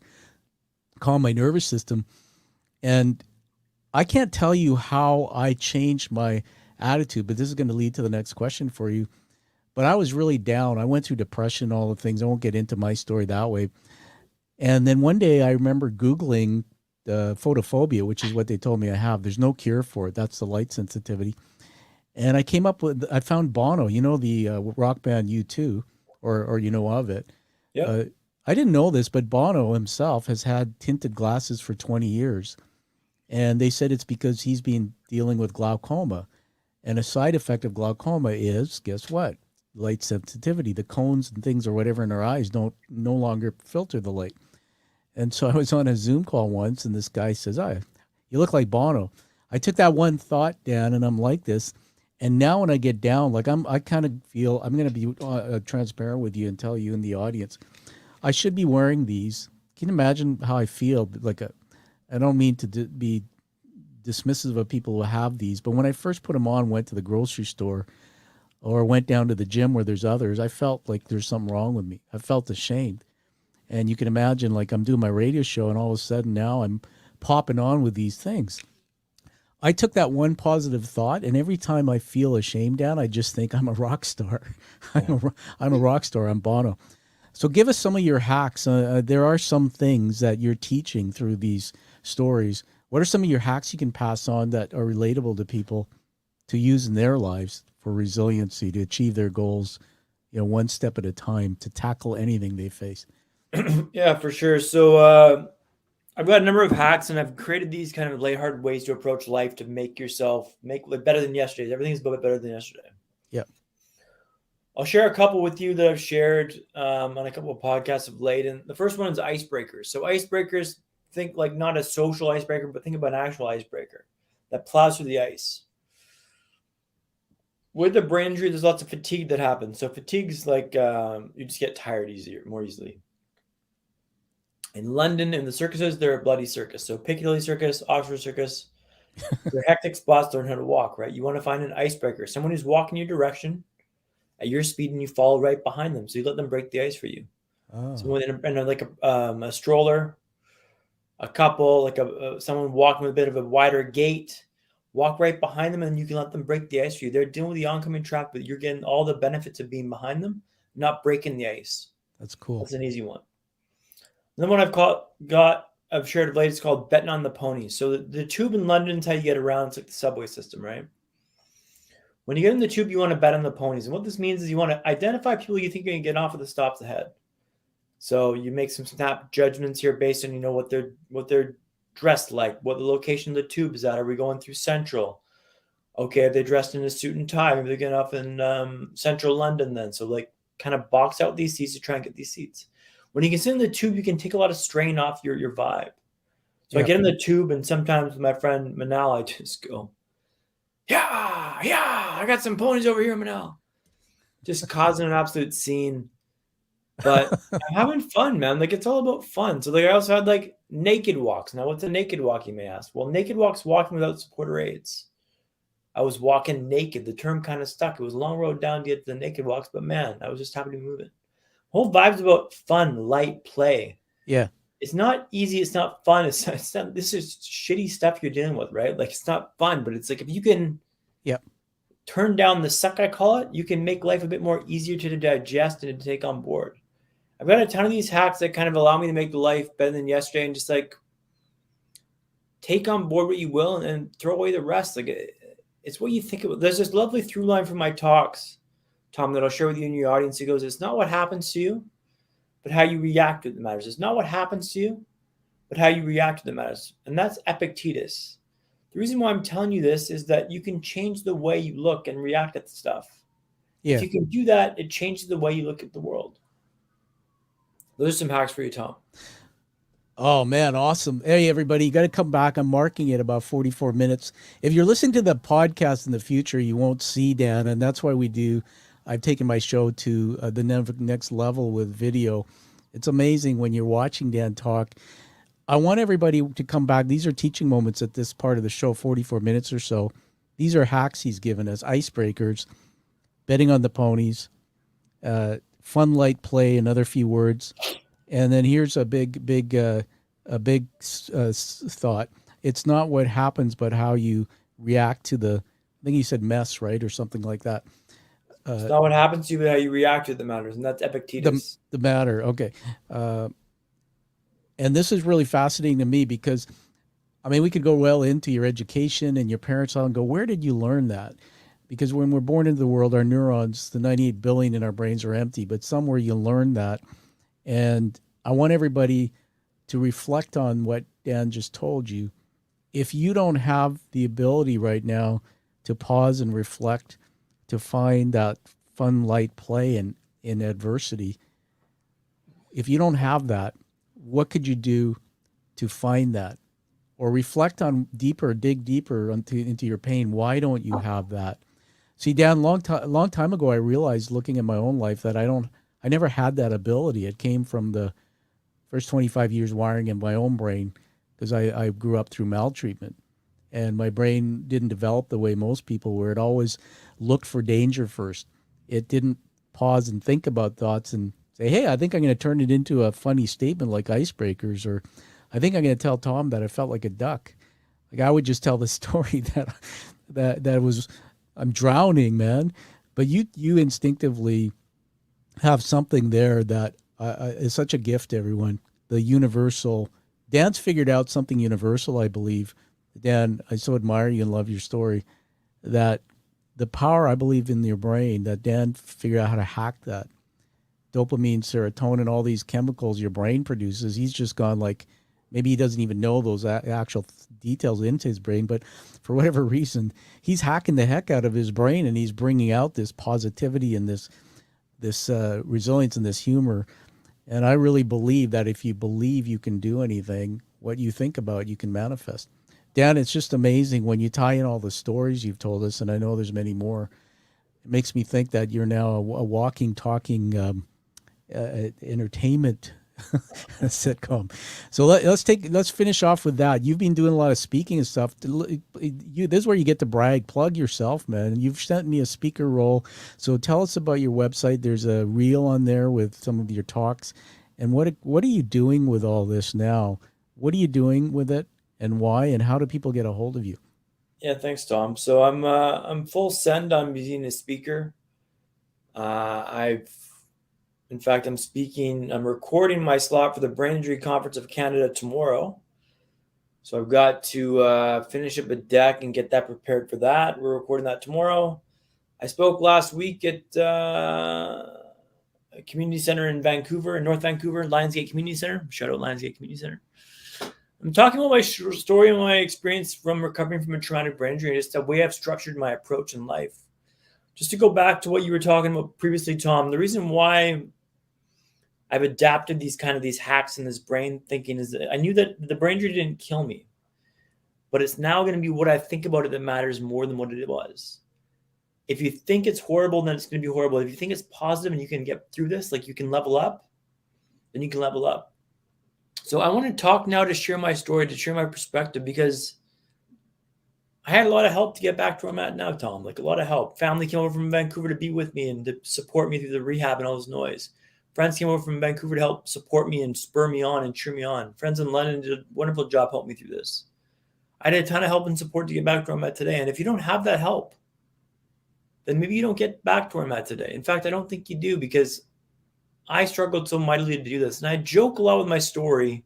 calm my nervous system. And I can't tell you how I changed my attitude, but this is going to lead to the next question for you. But I was really down. I went through depression, all the things. I won't get into my story that way. And then one day I remember Googling photophobia, which is what they told me I have. There's no cure for it. That's the light sensitivity. And I found Bono, the rock band U2, or you know of it. Yep. I didn't know this, but Bono himself has had tinted glasses for 20 years. And they said it's because he's been dealing with glaucoma. And a side effect of glaucoma is, guess what? Light sensitivity. The cones and things or whatever in our eyes don't no longer filter the light. And so I was on a Zoom call once, and this guy says, you look like Bono. I took that one thought down, and I'm like this. And now when I get down, like I kind of feel, I'm going to be transparent with you and tell you in the audience, I should be wearing these. Can you imagine how I feel? I don't mean to be dismissive of people who have these, but when I first put them on, went to the grocery store or went down to the gym where there's others, I felt like there's something wrong with me. I felt ashamed. And you can imagine, like, I'm doing my radio show and all of a sudden now I'm popping on with these things. I took that one positive thought, and every time I feel ashamed down, I just think I'm a rock star. I'm a rock star. I'm Bono. So give us some of your hacks. There are some things that you're teaching through these stories. What are some of your hacks you can pass on that are relatable to people to use in their lives for resiliency, to achieve their goals, one step at a time, to tackle anything they face? Yeah, for sure. So I've got a number of hacks, and I've created these kind of lighthearted ways to approach life to make better than yesterday. Everything's a bit better than yesterday. Yeah. I'll share a couple with you that I've shared on a couple of podcasts of late. And the first one is icebreakers. So icebreakers, think like not a social icebreaker, but think about an actual icebreaker that plows through the ice. With a brain injury, there's lots of fatigue that happens. So fatigue is like you just get tired more easily. In London, in the circuses, they're a bloody circus. So Piccadilly Circus, Oxford Circus, they're hectic spots to learn how to walk, right? You want to find an icebreaker, someone who's walking your direction at your speed, and you follow right behind them. So you let them break the ice for you. Oh. Someone in like a stroller, a couple, like someone walking with a bit of a wider gait, walk right behind them, and you can let them break the ice for you. They're dealing with the oncoming traffic, but you're getting all the benefits of being behind them, not breaking the ice. That's cool. That's an easy one. The one I've shared of late is called betting on the ponies. So the tube in London is how you get around. It's like the subway system, right? When you get in the tube, you want to bet on the ponies. And what this means is you want to identify people you think are going to get off of the stops ahead. So you make some snap judgments here based on, what they're dressed like, what the location of the tube is at. Are we going through Central? Okay, are they dressed in a suit and tie? Maybe they're getting off in Central London then. So like kind of box out these seats to try and get these seats. When you can sit in the tube, you can take a lot of strain off your vibe. So I get in the tube, and sometimes with my friend Manal, I just go, yeah, I got some ponies over here, Manal. Just causing an absolute scene. But I'm having fun, man. Like, it's all about fun. So like I also had like naked walks. Now, what's a naked walk, you may ask? Well, naked walk's walking without support or aids. I was walking naked. The term kind of stuck. It was a long road down to get to the naked walks, but man, I was just happy to move it. Whole vibe's about fun, light play. Yeah. It's not easy. It's not fun. It's not, this is shitty stuff you're dealing with, right? Like, it's not fun, but it's like, if you can turn down the suck, I call it, you can make life a bit more easier to digest and to take on board. I've got a ton of these hacks that kind of allow me to make the life better than yesterday, and just like take on board what you will and throw away the rest. Like, it's what you think about. There's this lovely through line from my talks, Tom, that I'll share with you and your audience. It goes, it's not what happens to you, but how you react to it that matters. It's not what happens to you, but how you react to it that matters. And that's Epictetus. The reason why I'm telling you this is that you can change the way you look and react at stuff. Yeah. If you can do that, it changes the way you look at the world. Those are some hacks for you, Tom. Oh, man, awesome. Hey, everybody, you got to come back. I'm marking it about 44 minutes. If you're listening to the podcast in the future, you won't see Dan, and that's why I've taken my show to the next level with video. It's amazing when you're watching Dan talk. I want everybody to come back. These are teaching moments at this part of the show, 44 minutes or so. These are hacks he's given us, icebreakers, betting on the ponies, fun, light play, another few words. And then here's a big a big thought. It's not what happens, but how you react to the. I think you said mess, right, or something like that. It's not what happens to you, but how you react to it that matters, and that's The Epictetus. the matter. Okay, and this is really fascinating to me because I mean we could go well into your education and your parents and go, where did you learn that? Because when we're born into the world, our neurons, the 98 billion in our brains, are empty. But somewhere you learn that, and I want everybody to reflect on what Dan just told you. If you don't have the ability right now to pause and reflect, to find that fun, light play in adversity, if you don't have that, what could you do to find that? Or reflect on deeper, dig deeper into your pain. Why don't you have that? See, Dan, long time ago, I realized looking at my own life that I never had that ability. It came from the first 25 years wiring in my own brain because I grew up through maltreatment and my brain didn't develop the way most people were. It always looked for danger first. It didn't pause and think about thoughts and say, hey, I think I'm going to turn it into a funny statement like icebreakers, or I think I'm going to tell Tom that I felt like a duck. Like I would just tell the story that was I'm drowning, man. But you instinctively have something there that is such a gift to everyone. The universal. Dan's figured out something universal, I believe. Dan, I so admire you and love your story. That the power I believe in your brain. That Dan figured out how to hack that dopamine, serotonin, all these chemicals your brain produces. He's just gone like maybe he doesn't even know those actual details into his brain, but for whatever reason, he's hacking the heck out of his brain and he's bringing out this positivity and this resilience and this humor. And I really believe that if you believe you can do anything, what you think about, you can manifest. Dan, it's just amazing when you tie in all the stories you've told us, and I know there's many more. It makes me think that you're now a walking, talking entertainment sitcom. So let's finish off with that. You've been doing a lot of speaking and stuff. This is where you get to brag. Plug yourself, man. You've sent me a speaker role. So tell us about your website. There's a reel on there with some of your talks. And what are you doing with all this now? What are you doing with it, and why? And how do people get a hold of you? Yeah, thanks, Tom. So I'm full send on being a speaker. In fact, I'm recording my slot for the Brain Injury Conference of Canada tomorrow. So I've got to finish up a deck and get that prepared for that. We're recording that tomorrow. I spoke last week at a community center in Vancouver, in North Vancouver, Lionsgate Community Center. Shout out Lionsgate Community Center. I'm talking about my story and my experience from recovering from a traumatic brain injury, and just the way I've structured my approach in life. Just to go back to what you were talking about previously, Tom, the reason why I've adapted these hacks in this brain thinking is that I knew that the brain injury didn't kill me, but it's now going to be what I think about it that matters more than what it was. If you think it's horrible, then it's going to be horrible. If you think it's positive and you can get through this, like you can level up, then you can level up. So I want to talk now to share my story, to share my perspective, because I had a lot of help to get back to where I'm at now, Tom. Like a lot of help. Family came over from Vancouver to be with me and to support me through the rehab and all this noise. Friends came over from Vancouver to help support me and spur me on and cheer me on. Friends in London did a wonderful job helping me through this. I had a ton of help and support to get back to where I'm at today. And if you don't have that help, then maybe you don't get back to where I'm at today. In fact, I don't think you do, because I struggled so mightily to do this. And I joke a lot with my story.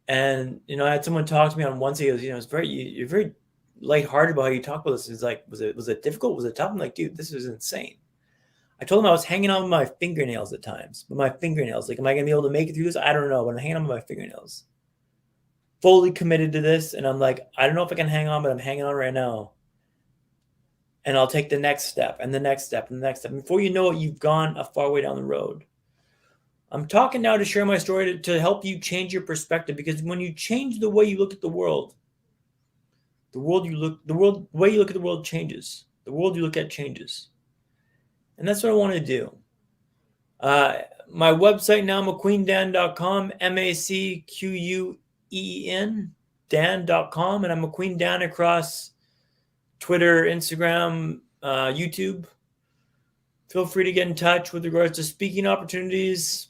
And, I had someone talk to me on Wednesday. He goes, you're very lighthearted about how you talk about this. He's like, was it difficult? Was it tough? I'm like, dude, this is insane. I told him I was hanging on with my fingernails at times. With my fingernails. Like, am I going to be able to make it through this? I don't know. But I'm hanging on with my fingernails. Fully committed to this. And I'm like, I don't know if I can hang on, but I'm hanging on right now. And I'll take the next step and the next step and the next step. Before you know it, you've gone a far way down the road. I'm talking now to share my story to help you change your perspective, because when you change the way you look at the world, the way you look at the world changes. The world you look at changes. And that's what I want to do. My website now, MacQueenDan.com, MacQueen, Dan.com, and I'm MacQueen Dan across Twitter, Instagram, YouTube. Feel free to get in touch with regards to speaking opportunities.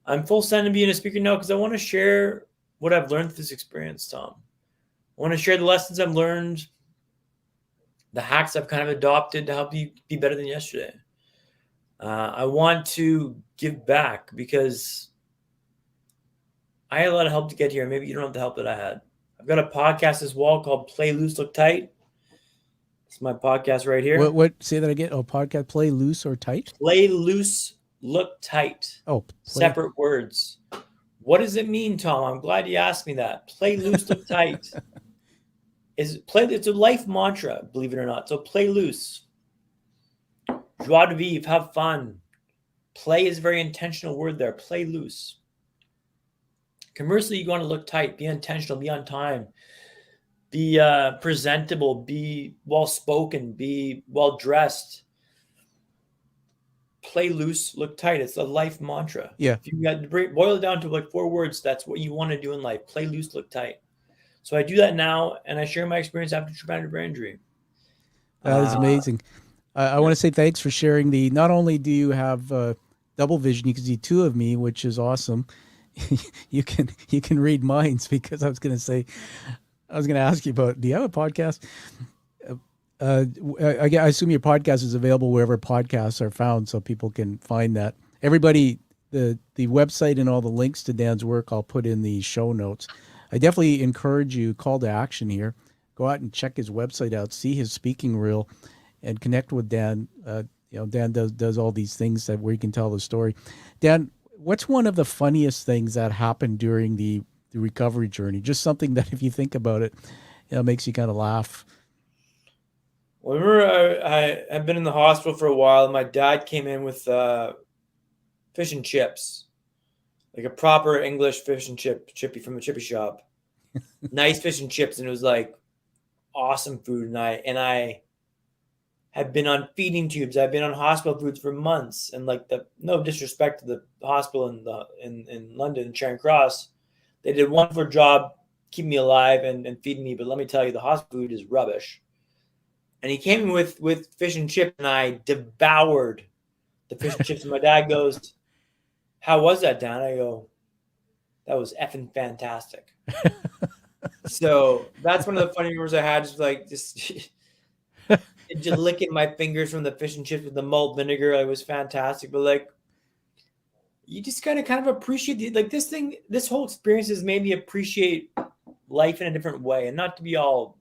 I'm full send to being a speaker now because I want to share what I've learned through this experience, Tom. I want to share the lessons I've learned, the hacks I've kind of adopted to help you be better than yesterday. I want to give back because I had a lot of help to get here. Maybe you don't have the help that I had. I've got a podcast as well called Play Loose, Look Tight. It's my podcast right here. What? Say that again. Oh, podcast. Play loose or tight? Play loose, look tight. Oh, separate words. What does it mean, Tom? I'm glad you asked me that. Play loose, look tight. It's a life mantra, believe it or not. So play loose. Joie de vivre, have fun. Play is a very intentional word there. Play loose. Commercially, you want to look tight, be intentional, be on time, be presentable, be well-spoken, be well-dressed. Play loose, look tight. It's a life mantra. Yeah. If you got to boil it down to like 4 words, that's what you want to do in life. Play loose, look tight. So I do that now, and I share my experience after traumatic brain injury. That is amazing. I want to say thanks for sharing not only do you have double vision, you can see 2 of me, which is awesome. you can read minds, because I was going to ask you about, do you have a podcast? I assume your podcast is available wherever podcasts are found, so people can find that. Everybody, the website and all the links to Dan's work, I'll put in the show notes. I definitely encourage you, call to action here. Go out and check his website out, see his speaking reel, and connect with Dan. Dan does all these things where you can tell the story. Dan, what's one of the funniest things that happened during the recovery journey? Just something that, if you think about it, makes you kind of laugh. Well, remember, I had been in the hospital for a while. My dad came in with fish and chips, like a proper English fish and chippy from a chippy shop. Nice fish and chips, and it was like awesome food. And I had been on feeding tubes. I've been on hospital foods for months, and like no disrespect to the hospital in London, Charing Cross, they did a wonderful job keeping me alive and feeding me. But let me tell you, the hospital food is rubbish. And he came in with fish and chips, and I devoured the fish and chips. And my dad goes, "How was that, Dan?" I go, "That was effing fantastic." So that's one of the funny memories I had, just licking my fingers from the fish and chips with the malt vinegar. It was fantastic. But like, you just kind of appreciate this whole experience has made me appreciate life in a different way, and not to be all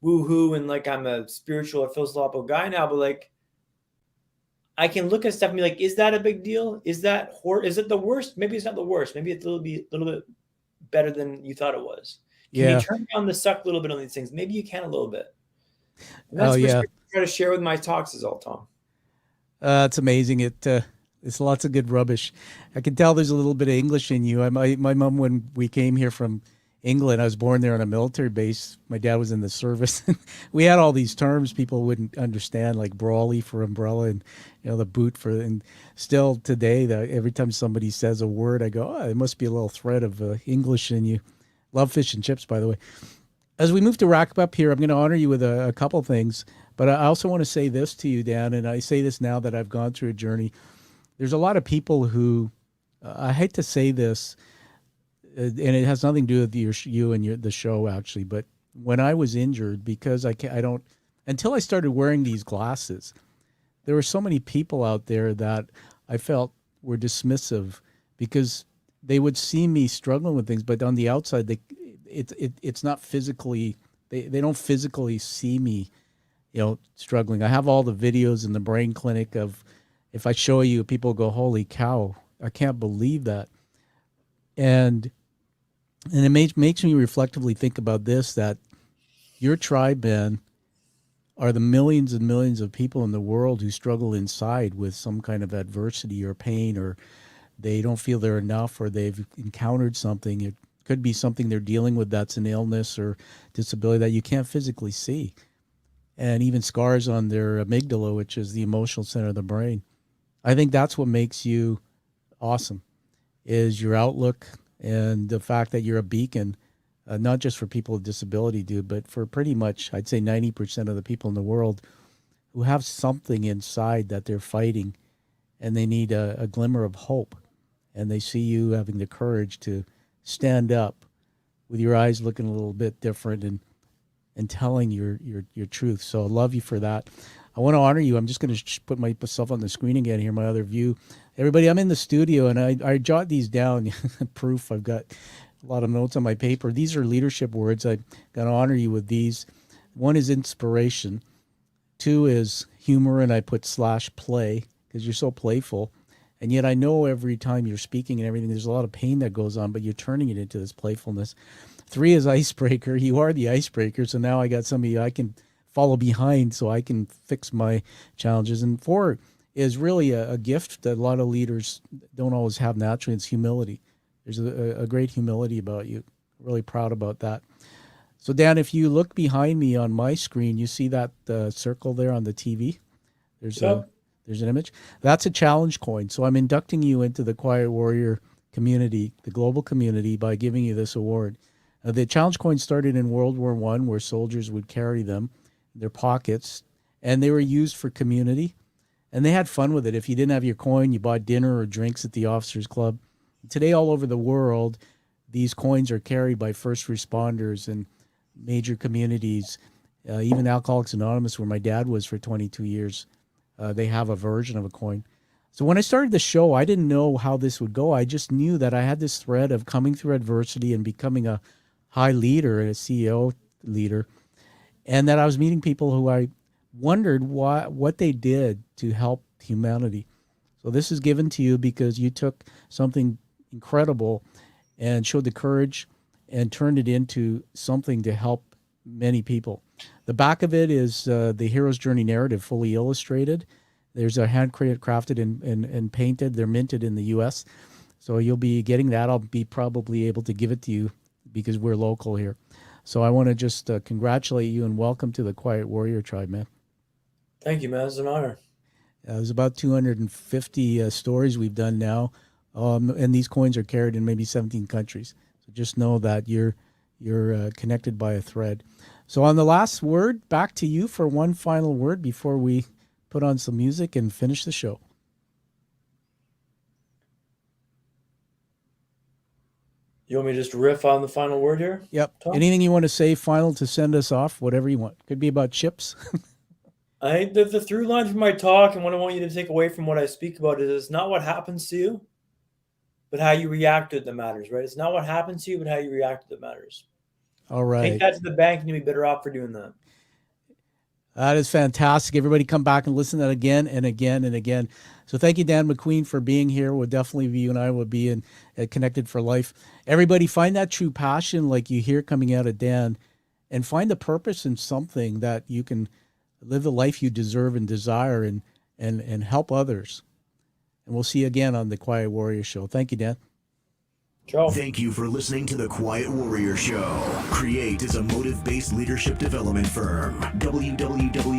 woo-hoo and like I'm a spiritual or philosophical guy now, but like I can look at stuff and be like, is that a big deal? Is it the worst? Maybe it's not the worst. Maybe it's a little bit better than you thought it was. Can you turn down the suck a little bit on these things? Maybe you can a little bit. And that's what I try to share with my talks is all, Tom. It's amazing. It's lots of good rubbish. I can tell there's a little bit of English in you. My mom, when we came here from England, I was born there on a military base. My dad was in the service. We had all these terms people wouldn't understand, like brawly for umbrella, and the boot for. And still today, every time somebody says a word, I go, "Oh, it must be a little thread of English in you." Love fish and chips, by the way. As we move to wrap up here, I'm going to honor you with a couple things, but I also want to say this to you, Dan, and I say this now that I've gone through a journey. There's a lot of people who, I hate to say this, and it has nothing to do with you and the show actually, but when I was injured, because I don't until I started wearing these glasses, there were so many people out there that I felt were dismissive because they would see me struggling with things, but on the outside, it's not physically, they don't physically see me, struggling. I have all the videos in the brain clinic of, if I show you, people go, "Holy cow, I can't believe that." And it makes me reflectively think about this, that your tribe, Ben, are the millions and millions of people in the world who struggle inside with some kind of adversity or pain, or they don't feel they're enough, or they've encountered something. It could be something they're dealing with that's an illness or disability that you can't physically see. And even scars on their amygdala, which is the emotional center of the brain. I think that's what makes you awesome, is your outlook and the fact that you're a beacon, not just for people with disability, but for pretty much, I'd say 90% of the people in the world who have something inside that they're fighting, and they need a glimmer of hope. and they see you having the courage to stand up with your eyes looking a little bit different and telling your truth. So I love you for that. I want to honor you. I'm just going to put myself on the screen again here, my other view. Everybody, I'm in the studio, and I jot these down. Proof, I've got a lot of notes on my paper. These are leadership words. I'm going to honor you with these. One is inspiration. Two is humor, and I put /play because you're so playful. And yet I know every time you're speaking and everything, there's a lot of pain that goes on, but you're turning it into this playfulness. 3 is icebreaker. You are the icebreaker. So now I got somebody I can follow behind so I can fix my challenges. And 4 is really a gift that a lot of leaders don't always have naturally. It's humility. There's a great humility about you. Really proud about that. So Dan, if you look behind me on my screen, you see that circle there on the TV? There's an image. That's a challenge coin. So I'm inducting you into the Quiet Warrior community, the global community, by giving you this award. The challenge coins started in World War I, where soldiers would carry them in their pockets, and they were used for community, and they had fun with it. If you didn't have your coin, you bought dinner or drinks at the officers' club. Today, all over the world, these coins are carried by first responders and major communities, even Alcoholics Anonymous, where my dad was for 22 years. They have a version of a coin. So when I started the show, I didn't know how this would go. I just knew that I had this thread of coming through adversity and becoming a high leader and a CEO leader, and that I was meeting people who I wondered what they did to help humanity. So this is given to you because you took something incredible and showed the courage and turned it into something to help many people. The back of it is the hero's journey narrative, fully illustrated. There's a hand crafted and painted. They're minted in the U.S. So you'll be getting that. I'll be probably able to give it to you because we're local here. So I want to just congratulate you and welcome to the Quiet Warrior Tribe, man. Thank you, man. It's an honor. There's about 250 stories we've done now, and these coins are carried in maybe 17 countries. So just know that you're connected by a thread. So on the last word, back to you for one final word before we put on some music and finish the show. You want me to just riff on the final word here? Yep. Tom? Anything you want to say final to send us off, whatever you want. Could be about chips. I think that the through line from my talk and what I want you to take away from what I speak about is it's not what happens to you, but how you react to it that matters, right? It's not what happens to you, but how you react to it that matters. All right. Take that to the bank and you'll be better off for doing that. That is fantastic. Everybody come back and listen to that again and again and again. So thank you, Dan MacQueen, for being here. We'll definitely be, you and I will be in Connected for Life. Everybody find that true passion like you hear coming out of Dan, and find the purpose in something that you can live the life you deserve and desire and help others. And we'll see you again on the Quiet Warrior Show. Thank you, Dan. Ciao. Thank you for listening to the Quiet Warrior Show. Create is a motive-based leadership development firm. www.kreat.ca.